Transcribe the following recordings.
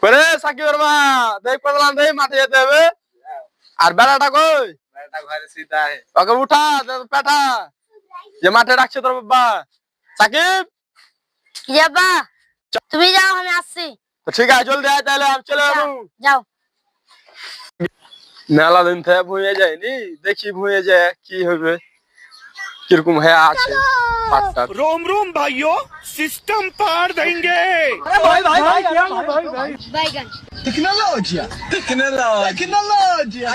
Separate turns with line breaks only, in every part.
করে সাকিবের মা দেখ পড়লাম দেই মাঠে যেতে হবে আর বেড়াটা কই বেড়াটা ঘরে সিধায় ওকে উঠা পেটা যে মাঠে ডাকছে তোর বাবা সাকিব
কি বাবা তুমি যাও আমি আসছি
তো ঠিক আছে জলদি আয় তাহলে আমি চলে যাবো
যাও
মেলা দিন থেকে ভুঁয়ে যায়নি দেখি ভুঁয়ে যায় কি হবে কিরকম হ্যাঁ আছে
रोम रोम भाइयों सिस्टम पार देंगे।
अरे भाई भाई भाई क्या भाई भाई
বাইগান
टेक्नोलॉजिया टेक्नोलॉजिया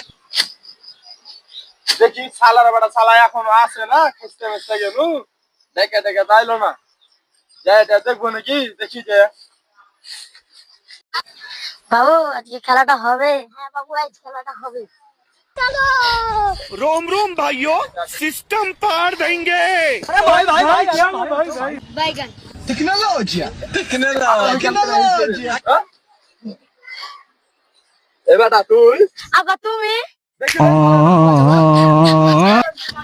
দেখি শালার বেটা শালা এখনো আসে না খুঁজতে খুঁজতে গেলু দেখে দেখে তাইলো না যাই দেখবো নাকি দেখি যে
বাবু আজকে খেলাটা হবে হ্যাঁ বাবু আজ খেলাটা হবে
रोम रोम भाइयों सिस्टम पार देंगे।
अरे भाई भाई भाई क्या भाई भाई
বাইগান
टेक्नोलॉजिया टेक्नोलॉजिया
এ বেটা তুই
আব্বা তুমি
দেখি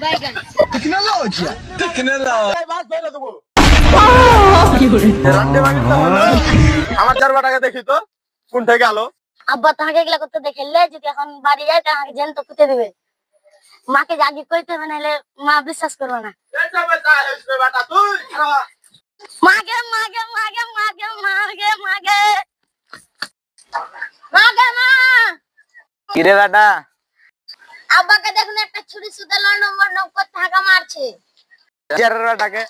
বাইগান
टेक्नोलॉजिया टेक्नोलॉजिया
বাস ধরে দেবো রান্ডে ভাগিতে হলো আমার চার বেটাকে দেখি তো কোনটা গেল
আব্বা তোমাকে এগুলা করতে দেখলে যদি এখন বাড়ি যায় তাহলে জেন তো পুঁতে দিবে মাকে জাগি কইতে হবে নাহলে মা বিশ্বাস করবে না
বেটা তুই
মাগে মাগে মাগে মাগে মাগে মাগে মাগে মা
কিরে বেটা
আব্বাকে দেখুন একটা ছুরি সুদে লন্ডন করতে হাঁকা মারছে
চার বেটাকে